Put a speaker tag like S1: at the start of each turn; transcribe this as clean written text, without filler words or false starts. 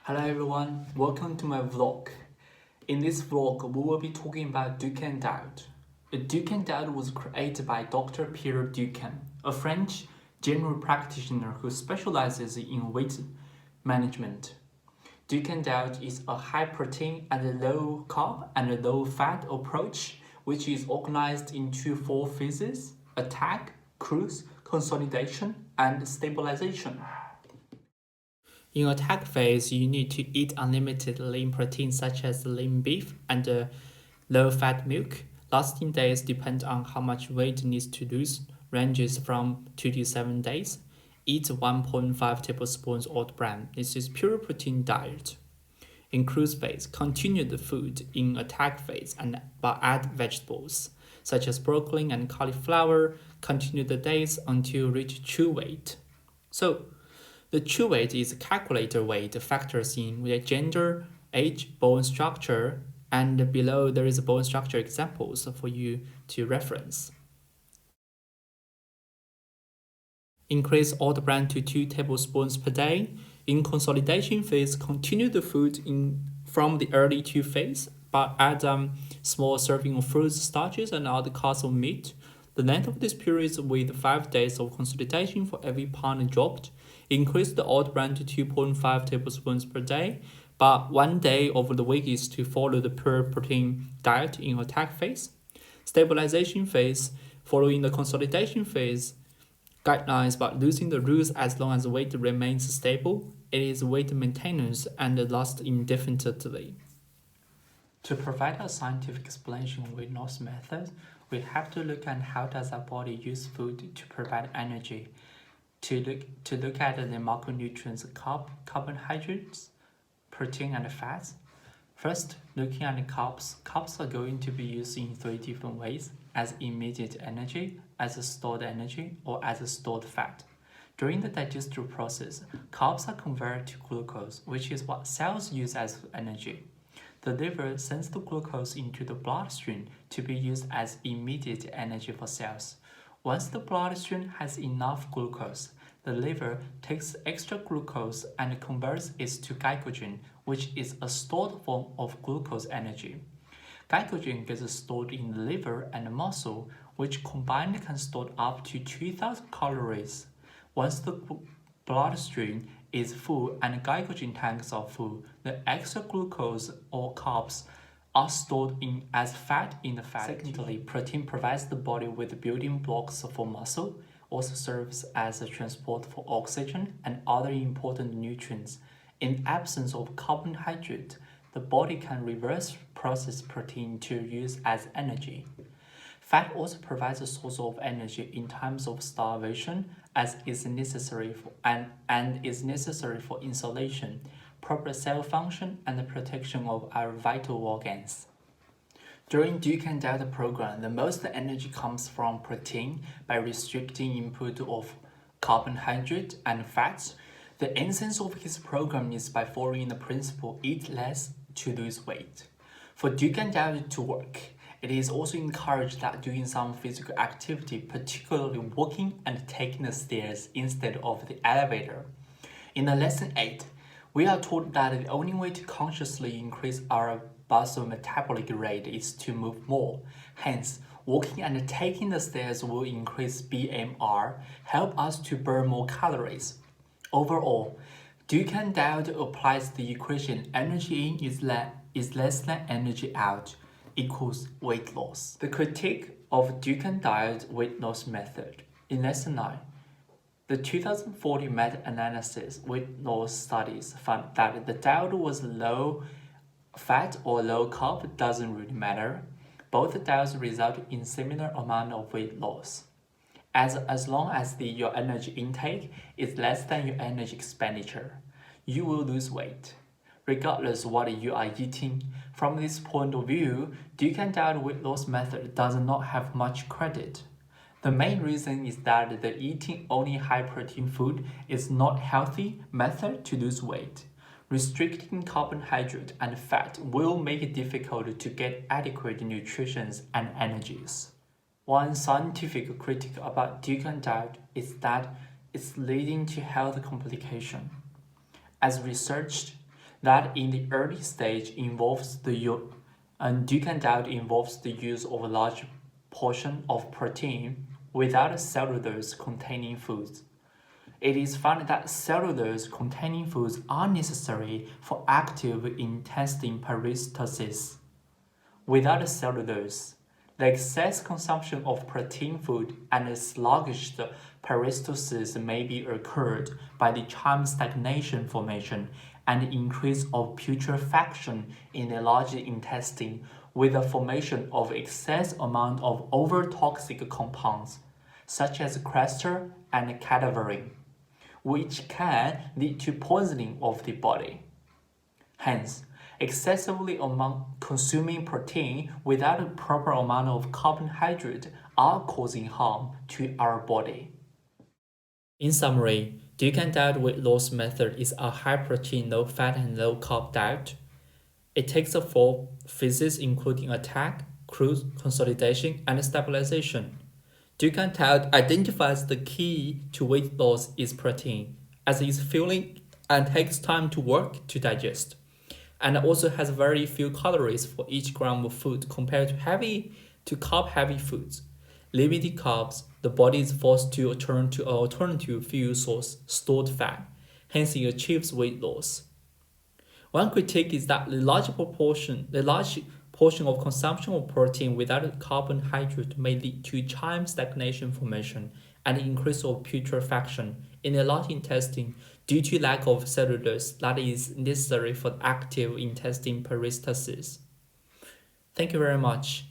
S1: Hello everyone, welcome to my vlog. In this vlog, we will be talking about Dukan Diet. The Dukan Diet was created by Dr. Pierre Dukan, a French general practitioner who specializes in weight management. Dukan Diet is a high protein and low carb and low fat approach which is organized into four phases: attack, cruise, consolidation, and stabilization. In attack phase, you need to eat unlimited lean protein such as lean beef and low-fat milk. Lasting days depend on how much weight needs to lose, ranges from 2 to 7 days. Eat 1.5 tablespoons oat bran. This is pure protein diet. In cruise phase, continue the food in attack phase but add vegetables such as broccoli and cauliflower. Continue the days until reach true weight. So, the true weight is a calculator weight factors in the gender, age, bone structure, and below there is bone structure examples for you to reference. Increase oat bran to 2 tablespoons per day. In consolidation phase, continue the food from the early 2 phase, but add small serving of fruits, starches, and other cuts of meat. The length of this period is with 5 days of consolidation for every pound dropped. Increase the oat bran to 2.5 tablespoons per day, but 1 day over the week is to follow the pure protein diet in attack phase. Stabilization phase, following the consolidation phase guidelines, but losing the rules as long as weight remains stable. It is weight maintenance and lasts indefinitely. To provide a scientific explanation of weight loss methods, we have to look at how does our body use food to provide energy. To look at the macronutrients carbohydrates, protein, and fats. First, looking at the carbs. Carbs are going to be used in 3 different ways: as immediate energy, as a stored energy, or as a stored fat. During the digestive process, carbs are converted to glucose, which is what cells use as energy. The liver sends the glucose into the bloodstream to be used as immediate energy for cells. Once the bloodstream has enough glucose, the liver takes extra glucose and converts it to glycogen, which is a stored form of glucose energy. Glycogen gets stored in the liver and muscle, which combined can store up to 2,000 calories. Once the bloodstream is full and glycogen tanks are full, the extra glucose or carbs are stored in as fat in the fat. Secondly, protein provides the body with building blocks for muscle, also serves as a transport for oxygen and other important nutrients. In absence of carbohydrate, the body can reverse process protein to use as energy. Fat also provides a source of energy in times of starvation, as is necessary is necessary for insulation, proper cell function, and the protection of our vital organs. During Dukan Diet program, the most energy comes from protein by restricting input of carbohydrate and fats. The essence of his program is by following the principle eat less to lose weight. For Dukan Diet to work, it is also encouraged that doing some physical activity, particularly walking and taking the stairs instead of the elevator. In the lesson 8, we are told that the only way to consciously increase our basal metabolic rate is to move more. Hence, walking and taking the stairs will increase BMR, help us to burn more calories. Overall, Dukan Diet applies the equation energy in is less than energy out equals weight loss. The critique of Dukan Diet weight loss method. In lesson 9, the 2014 meta-analysis weight loss studies found that the diet was low fat or low carb doesn't really matter. Both diets result in similar amount of weight loss. As long as your energy intake is less than your energy expenditure, you will lose weight, regardless what you are eating. From this point of view, Dukan Diet weight loss method does not have much credit. The main reason is that the eating only high-protein food is not healthy method to lose weight. Restricting carbohydrate and fat will make it difficult to get adequate nutrition and energies. One scientific critique about Dukan Diet is that it's leading to health complications. As researched, that in the early stage involves and Dukan diet involves the use of a large portion of protein without cellulose containing foods. It is found that cellulose containing foods are necessary for active intestine peristalsis. Without cellulose, the excess consumption of protein food and a sluggish peristalsis may be occurred by the chyme stagnation formation and increase of putrefaction in the large intestine with the formation of excess amount of overtoxic compounds such as crestor and cadaverine, which can lead to poisoning of the body. Hence, excessively consuming protein without a proper amount of carbohydrate are causing harm to our body. In summary, Dukan diet weight loss method is a high protein, low fat, and low carb diet. It takes 4 phases including attack, cruise, consolidation, and stabilization. Dukan diet identifies the key to weight loss is protein, as it is filling and takes time to work to digest, and also has very few calories for each gram of food compared to carb-heavy foods. Limited carbs, the body is forced to turn to an alternative fuel source, stored fat. Hence, it achieves weight loss. One critique is that the large portion of consumption of protein without carbohydrate may lead to chyme stagnation formation and increase of putrefaction in the large intestine due to lack of cellulose that is necessary for active intestine peristalsis. Thank you very much.